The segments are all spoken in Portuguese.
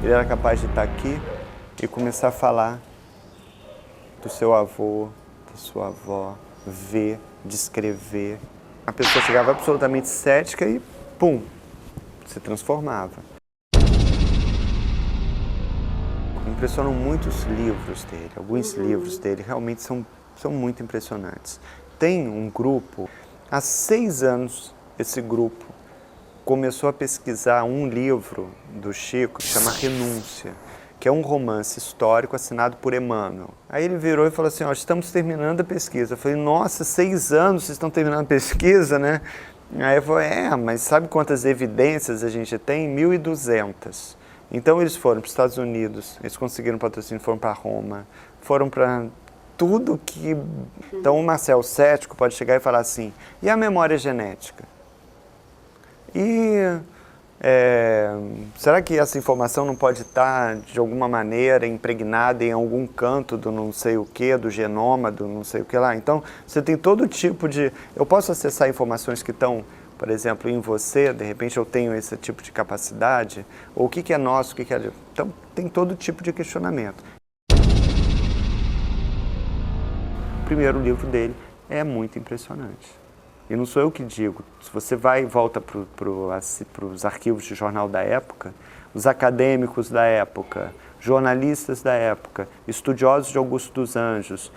Ele era capaz de estar aqui e começar a falar do seu avô, da sua avó, ver, descrever. A pessoa chegava absolutamente cética e, pum, se transformava. Impressionam muitos livros dele, alguns livros dele realmente são muito impressionantes. Tem um grupo, há 6 anos esse grupo começou a pesquisar um livro do Chico que chama Renúncia, que é um romance histórico assinado por Emmanuel. Aí ele virou e falou assim, ó, estamos terminando a pesquisa. Eu falei, nossa, 6 anos vocês estão terminando a pesquisa, né? Aí eu falei, mas sabe quantas evidências a gente tem? 1.200. Então eles foram para os Estados Unidos, eles conseguiram patrocínio, foram para Roma, foram para tudo que... Então o Marcel cético pode chegar e falar assim, e a memória genética? E será que essa informação não pode estar, de alguma maneira, impregnada em algum canto do não sei o que, do genoma, do não sei o que lá? Então, você tem todo tipo de... Eu posso acessar informações que estão, por exemplo, em você, de repente eu tenho esse tipo de capacidade, ou o que é nosso, o que é... Então, tem todo tipo de questionamento. O primeiro livro dele é muito impressionante. E não sou eu que digo, se você vai e volta para os arquivos de jornal da época, os acadêmicos da época, jornalistas da época, estudiosos de Augusto dos Anjos,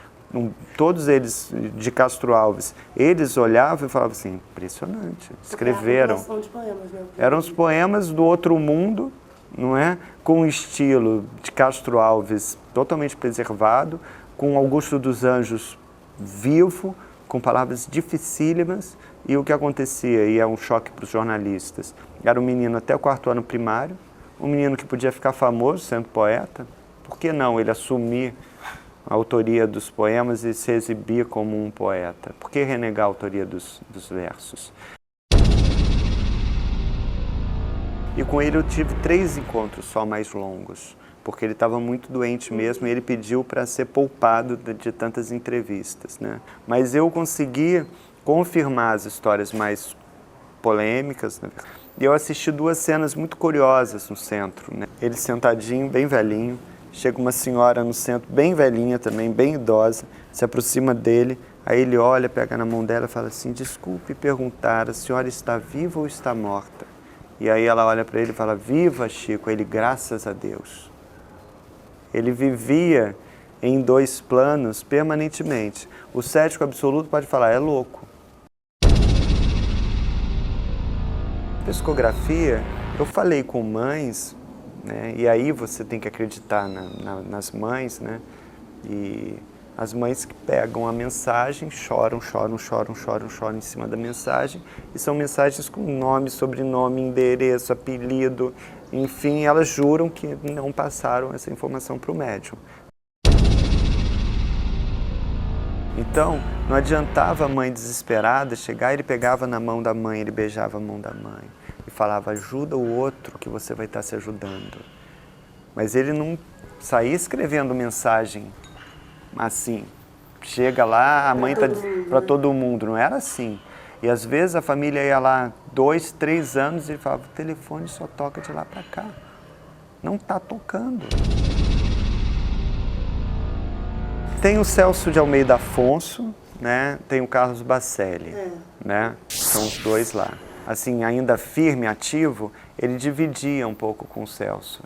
todos eles de Castro Alves, eles olhavam e falavam assim, impressionante, escreveram. De poemas, né? Eram os poemas do outro mundo, não é? Com o estilo de Castro Alves totalmente preservado, com Augusto dos Anjos vivo, com palavras dificílimas, e o que acontecia, e é um choque para os jornalistas, era um menino até o 4º ano primário, um menino que podia ficar famoso sendo poeta, por que não ele assumir a autoria dos poemas e se exibir como um poeta? Por que renegar a autoria dos versos? E com ele eu tive 3 encontros só mais longos, porque ele estava muito doente mesmo e ele pediu para ser poupado de tantas entrevistas, né? Mas eu consegui confirmar as histórias mais polêmicas, né? E eu assisti 2 cenas muito curiosas no centro, né? Ele sentadinho, bem velhinho, chega uma senhora no centro, bem velhinha também, bem idosa, se aproxima dele, aí ele olha, pega na mão dela e fala assim, desculpe perguntar, a senhora está viva ou está morta? E aí ela olha para ele e fala, viva, Chico, ele, graças a Deus. Ele vivia em 2 planos permanentemente. O cético absoluto pode falar, é louco. Psicografia, eu falei com mães, né, e aí você tem que acreditar nas mães, né, e as mães que pegam a mensagem, choram em cima da mensagem, e são mensagens com nome, sobrenome, endereço, apelido, enfim, elas juram que não passaram essa informação para o médium. Então, não adiantava a mãe desesperada chegar, ele pegava na mão da mãe, ele beijava a mão da mãe e falava, ajuda o outro que você vai estar se ajudando. Mas ele não saía escrevendo mensagem assim, chega lá, a mãe está para todo mundo, não era assim. E às vezes a família ia lá 2, 3 anos e ele falava, o telefone só toca de lá para cá, não está tocando. Tem o Celso de Almeida Afonso, né? Tem o Carlos Bacelli, né? São os 2 lá. Assim, ainda firme, ativo, ele dividia um pouco com o Celso.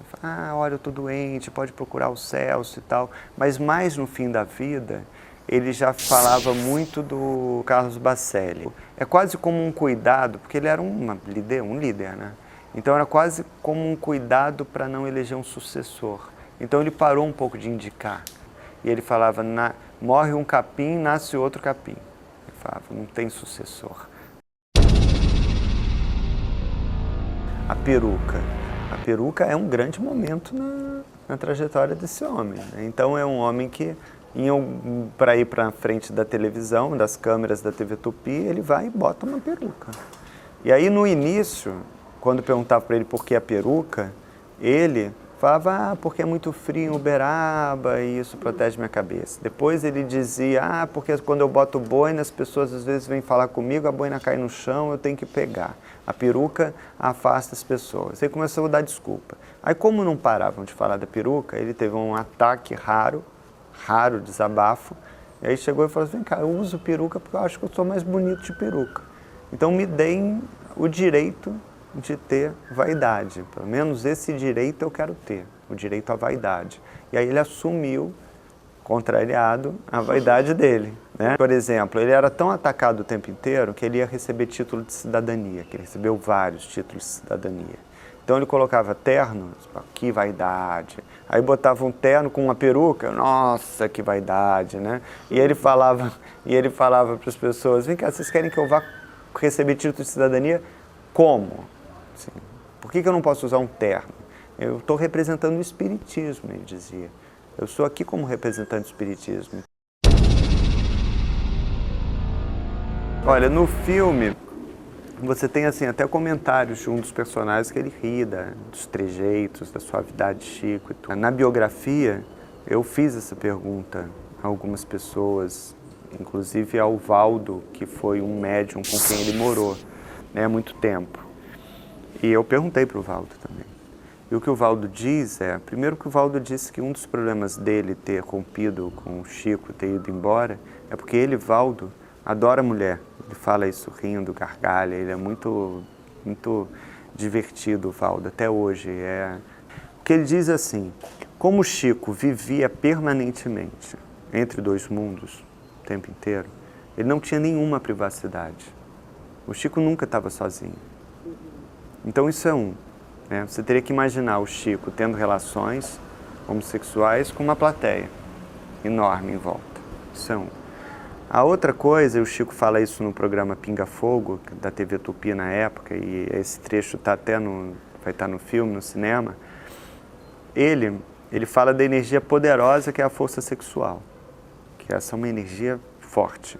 Olha, eu estou doente, pode procurar o Celso e tal. Mas mais no fim da vida, ele já falava muito do Carlos Bacelli. É quase como um cuidado, porque ele era um líder, né? Então era quase como um cuidado para não eleger um sucessor. Então ele parou um pouco de indicar. E ele falava, morre um capim, nasce outro capim. Ele falava, não tem sucessor. A peruca. A peruca é um grande momento na trajetória desse homem, né? Então é um homem que, para ir para frente da televisão, das câmeras da TV Tupi, ele vai e bota uma peruca. E aí no início, quando perguntava para ele por que a peruca, ele Falava, porque é muito frio em Uberaba e isso protege minha cabeça. Depois ele dizia, porque quando eu boto boina, as pessoas às vezes vêm falar comigo, a boina cai no chão, eu tenho que pegar. A peruca afasta as pessoas. Aí começou a dar desculpa. Aí como não paravam de falar da peruca, ele teve um ataque raro desabafo, e aí chegou e falou assim, vem cá, eu uso peruca porque eu acho que eu sou mais bonito de peruca. Então me deem o direito de ter vaidade, pelo menos esse direito eu quero ter, o direito à vaidade. E aí ele assumiu, contrariado, a vaidade dele, né? Por exemplo, ele era tão atacado o tempo inteiro que ele ia receber título de cidadania, que ele recebeu vários títulos de cidadania. Então ele colocava terno, que vaidade. Aí botava um terno com uma peruca, nossa, que vaidade, né? E ele falava para as pessoas, vem cá, vocês querem que eu vá receber título de cidadania? Como? Assim, por que eu não posso usar um terno? Eu estou representando o espiritismo, ele dizia. Eu sou aqui como representante do espiritismo. Olha, no filme, você tem assim, até comentários de um dos personagens que ele ri dos trejeitos, da suavidade de Chico e tudo. Na biografia, eu fiz essa pergunta a algumas pessoas, inclusive ao Valdo, que foi um médium com quem ele morou, né, há muito tempo. E eu perguntei para o Valdo também. E o que o Valdo diz primeiro que o Valdo disse que um dos problemas dele ter rompido com o Chico, ter ido embora, é porque ele, Valdo, adora mulher. Ele fala isso rindo, gargalha, ele é muito divertido, o Valdo, até hoje. O que ele diz assim, como o Chico vivia permanentemente entre dois mundos, o tempo inteiro, ele não tinha nenhuma privacidade. O Chico nunca estava sozinho. Então isso é né? Você teria que imaginar o Chico tendo relações homossexuais com uma plateia enorme em volta. Isso é A outra coisa, o Chico fala isso no programa Pinga Fogo, da TV Tupi na época, e esse trecho vai estar no filme, no cinema. Ele fala da energia poderosa que é a força sexual, que essa é uma energia forte.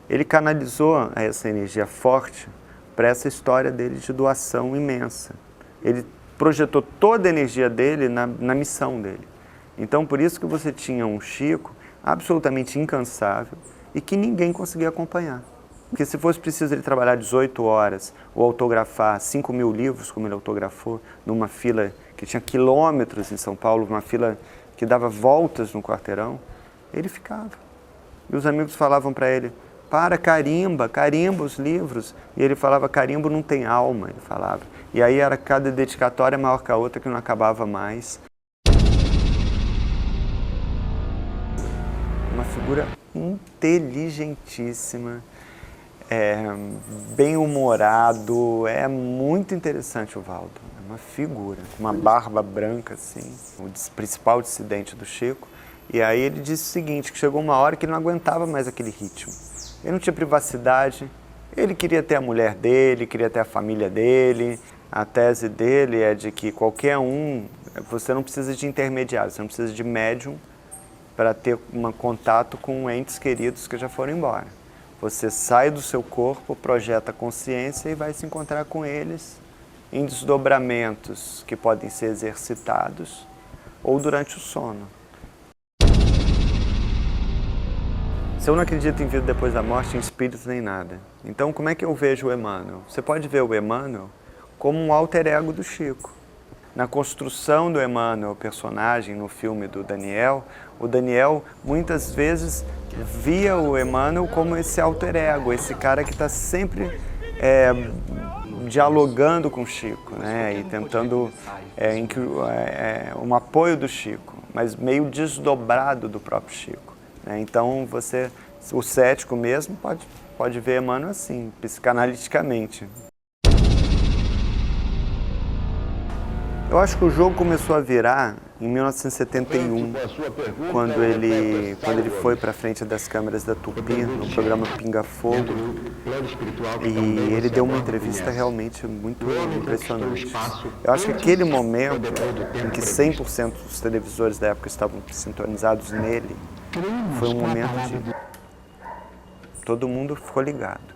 Ele canalizou essa energia forte para essa história dele de doação imensa. Ele projetou toda a energia dele na missão dele. Então, por isso que você tinha um Chico absolutamente incansável e que ninguém conseguia acompanhar. Porque se fosse preciso ele trabalhar 18 horas ou autografar 5.000 livros, como ele autografou, numa fila que tinha quilômetros em São Paulo, uma fila que dava voltas no quarteirão, ele ficava. E os amigos falavam para ele, carimba os livros. E ele falava, carimbo não tem alma, ele falava. E aí era cada dedicatória maior que a outra que não acabava mais. Uma figura inteligentíssima, bem-humorado, é muito interessante o Valdo. É uma figura, com uma barba branca, assim, o principal dissidente do Chico. E aí ele disse o seguinte, que chegou uma hora que ele não aguentava mais aquele ritmo. Ele não tinha privacidade, ele queria ter a mulher dele, queria ter a família dele. A tese dele é de que qualquer você não precisa de intermediário, você não precisa de médium para ter um contato com entes queridos que já foram embora. Você sai do seu corpo, projeta a consciência e vai se encontrar com eles em desdobramentos que podem ser exercitados ou durante o sono. Se eu não acredito em vida depois da morte, em espíritos nem nada. Então, como é que eu vejo o Emmanuel? Você pode ver o Emmanuel como um alter ego do Chico. Na construção do Emmanuel, o personagem no filme do Daniel, o Daniel muitas vezes via o Emmanuel como esse alter ego, esse cara que está sempre dialogando com o Chico, né? E tentando um apoio do Chico, mas meio desdobrado do próprio Chico. Então, o cético mesmo pode ver Emmanuel assim, psicanaliticamente. Eu acho que o jogo começou a virar em 1971, quando ele foi para frente das câmeras da Tupi, no programa Pinga Fogo, e ele deu uma entrevista realmente muito impressionante. Eu acho que aquele momento em que 100% dos televisores da época estavam sintonizados nele, foi um momento de... todo mundo ficou ligado.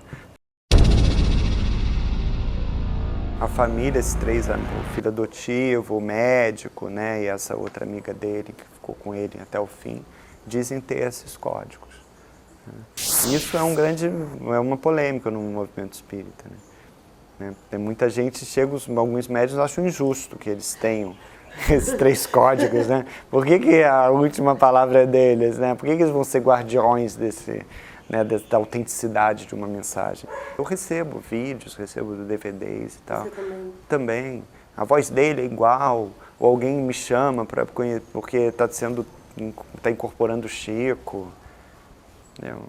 a família, esses três, o filho adotivo, o médico, né, e essa outra amiga dele que ficou com ele até o fim, dizem ter esses códigos. Isso é uma polêmica no movimento espírita, né? Tem muita gente, alguns médiuns acham injusto que eles tenham esses três códigos, né? Por que a última palavra é deles, né? Por que eles vão ser guardiões da autenticidade de uma mensagem? Eu recebo vídeos, recebo DVDs e tal. Você também? Também. A voz dele é igual, ou alguém me chama porque está incorporando o Chico. Eu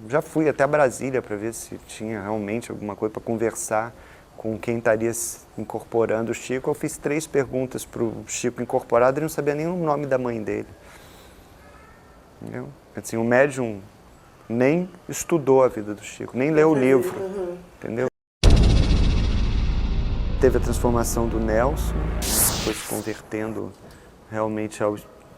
já fui até Brasília para ver se tinha realmente alguma coisa para conversar com quem estaria incorporando o Chico. Eu fiz 3 perguntas para o Chico incorporado e não sabia nem o nome da mãe dele. Entendeu? Assim, o médium nem estudou a vida do Chico, nem leu o livro. Entendeu? Teve a transformação do Nelson, foi se convertendo realmente ao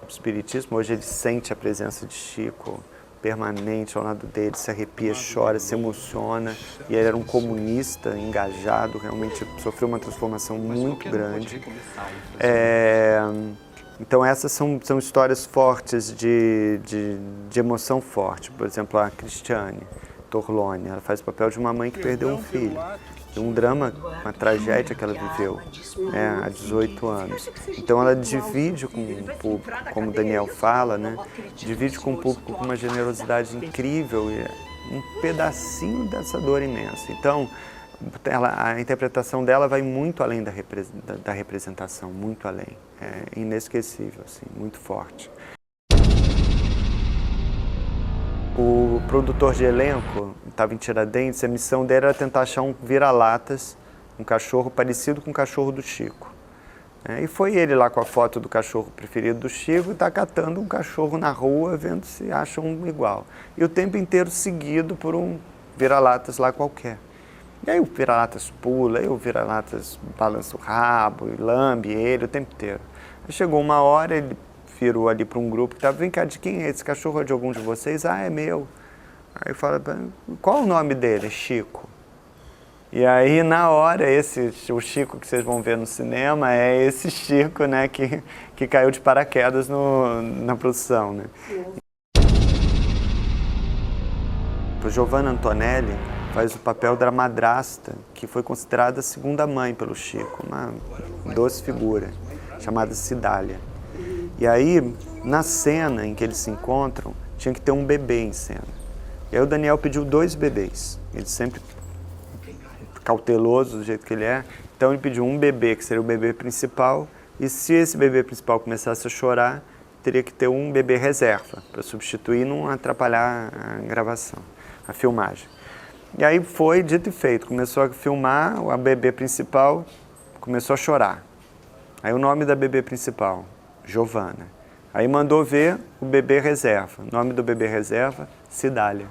espiritismo. Hoje ele sente a presença de Chico permanente ao lado dele, se arrepia, chora, se emociona, e ele era um comunista engajado, realmente sofreu uma transformação muito grande. Então essas são histórias fortes de emoção forte. Por exemplo, a Cristiane Torlone, ela faz o papel de uma mãe que perdeu um filho. Um drama, uma tragédia que ela viveu há 18 anos. Então ela divide com o público, como o Daniel fala, né? Divide com o público com uma generosidade incrível e um pedacinho dessa dor imensa. Então a interpretação dela vai muito além da representação, muito além. É inesquecível, assim, muito forte. O produtor de elenco estava em Tiradentes, a missão dele era tentar achar um vira-latas, um cachorro parecido com o cachorro do Chico. E foi ele lá com a foto do cachorro preferido do Chico e está catando um cachorro na rua, vendo se acha um igual. E o tempo inteiro seguido por um vira-latas lá qualquer. E aí o vira-latas pula, aí o vira-latas balança o rabo e lambe ele o tempo inteiro. Aí chegou uma hora, ele virou ali para um grupo que estava, vem cá, de quem é esse cachorro? É de algum de vocês? Ah, é meu. Aí fala, qual o nome dele? Chico. E aí, na hora, o Chico que vocês vão ver no cinema é esse Chico, né, que caiu de paraquedas na produção, né. O Giovanna Antonelli faz o papel da madrasta, que foi considerada a segunda mãe pelo Chico, uma doce figura, chamada Cidália. E aí, na cena em que eles se encontram, tinha que ter um bebê em cena. E aí o Daniel pediu 2 bebês. Ele sempre cauteloso do jeito que ele é. Então ele pediu um bebê, que seria o bebê principal. E se esse bebê principal começasse a chorar, teria que ter um bebê reserva, para substituir e não atrapalhar a gravação, a filmagem. E aí foi dito e feito. Começou a filmar, a bebê principal começou a chorar. Aí o nome da bebê principal, Giovanna. Aí mandou ver o bebê reserva. O nome do bebê reserva, Cidália.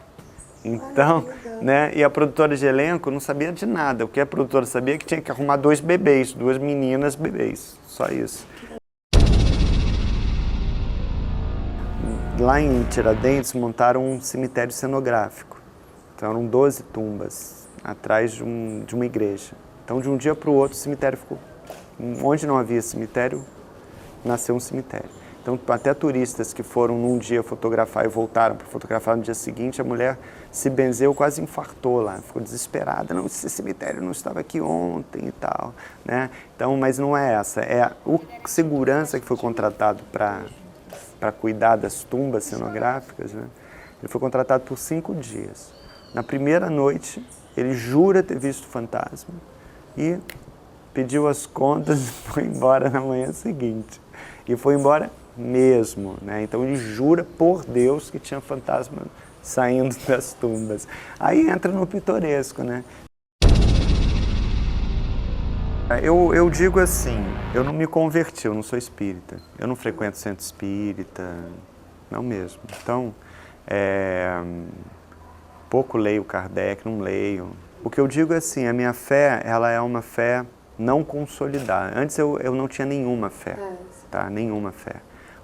Então, né, e a produtora de elenco não sabia de nada. O que a produtora sabia é que tinha que arrumar 2 bebês, 2 meninas bebês. Só isso. Lá em Tiradentes montaram um cemitério cenográfico. Então eram 12 tumbas atrás de uma igreja. Então de um dia para o outro o cemitério ficou... Onde não havia cemitério, nasceu um cemitério. Então, até turistas que foram num dia fotografar e voltaram para fotografar no dia seguinte, a mulher se benzeu, quase infartou lá, ficou desesperada. Não, esse cemitério não estava aqui ontem e tal, né? Então, mas não é essa, é o segurança que foi contratado para cuidar das tumbas cenográficas, né? Ele foi contratado por 5 dias. Na primeira noite, ele jura ter visto fantasma e pediu as contas e foi embora na manhã seguinte. E foi embora mesmo, né? Então ele jura por Deus que tinha fantasma saindo das tumbas. Aí entra no pitoresco, né? Eu digo assim, eu não me converti, eu não sou espírita. Eu não frequento centro espírita, não mesmo. Então, pouco leio Kardec, não leio. O que eu digo é assim, a minha fé, ela é uma fé não consolidada. Antes eu não tinha nenhuma fé, tá? Nenhuma fé.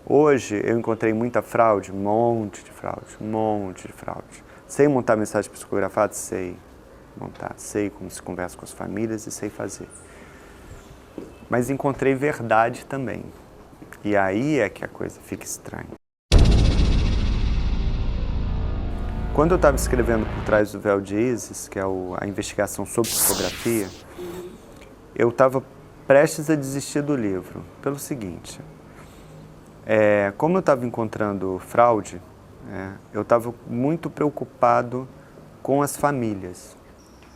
Hoje eu encontrei muita fraude, um monte de fraude. Sei montar mensagem psicografada? Sei. montar, sei como se conversa com as famílias e sei fazer. Mas encontrei verdade também. E aí é que a coisa fica estranha. Quando eu estava escrevendo Por Trás do Véu de Ísis, que é a investigação sobre psicografia, eu estava prestes a desistir do livro, pelo seguinte, como eu estava encontrando fraude, eu estava muito preocupado com as famílias.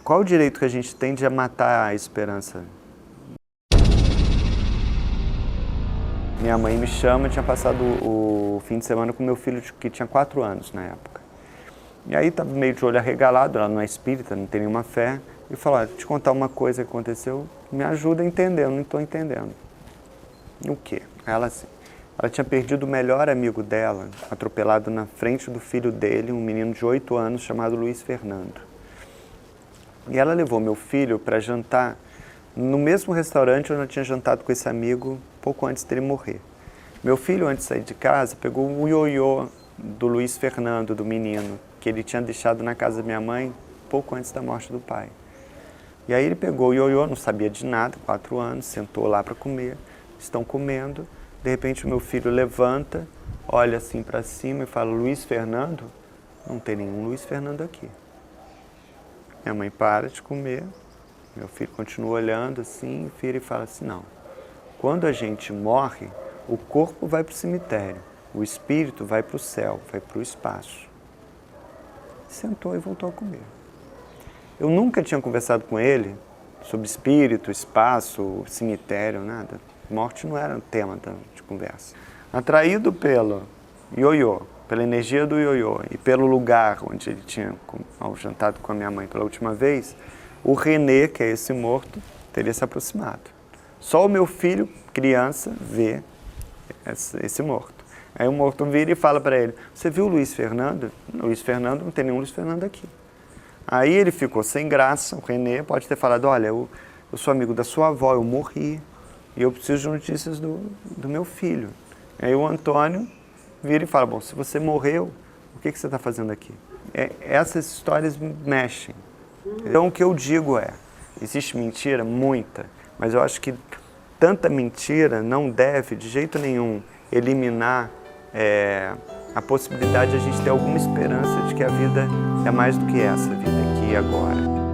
Qual o direito que a gente tem de matar a esperança? Minha mãe me chama, tinha passado o fim de semana com meu filho, que tinha 4 anos na época. E aí estava meio de olho arregalado, ela não é espírita, não tem nenhuma fé, e falou, olha, te contar uma coisa que aconteceu, me ajuda a entender, eu não estou entendendo. O quê? Ela tinha perdido o melhor amigo dela, atropelado na frente do filho dele, um menino de 8 anos chamado Luiz Fernando. E ela levou meu filho para jantar no mesmo restaurante onde eu tinha jantado com esse amigo pouco antes dele morrer. Meu filho, antes de sair de casa, pegou o ioiô do Luiz Fernando, do menino, que ele tinha deixado na casa da minha mãe pouco antes da morte do pai. E aí ele pegou o ioiô, não sabia de nada, 4 anos, sentou lá para comer, estão comendo, de repente o meu filho levanta, olha assim para cima e fala, Luiz Fernando? Não tem nenhum Luiz Fernando aqui. Minha mãe para de comer, meu filho continua olhando assim, vira e fala assim, não, quando a gente morre, o corpo vai para o cemitério, o espírito vai para o céu, vai para o espaço. Sentou e voltou a comer. Eu nunca tinha conversado com ele sobre espírito, espaço, cemitério, nada. Morte não era um tema de conversa. Atraído pelo ioiô, pela energia do ioiô e pelo lugar onde ele tinha jantado com a minha mãe pela última vez, o René, que é esse morto, teria se aproximado. Só o meu filho, criança, vê esse morto. Aí o morto vira e fala para ele, você viu o Luiz Fernando? Luiz Fernando, não tem nenhum Luiz Fernando aqui. Aí ele ficou sem graça, o René pode ter falado, olha, eu sou amigo da sua avó, eu morri, e eu preciso de notícias do meu filho. Aí o Antônio vira e fala, bom, se você morreu, o que você está fazendo aqui? Essas histórias mexem. Então o que eu digo existe mentira? Muita, mas eu acho que tanta mentira não deve, de jeito nenhum, eliminar a possibilidade de a gente ter alguma esperança de que a vida é mais do que essa vida aqui e agora.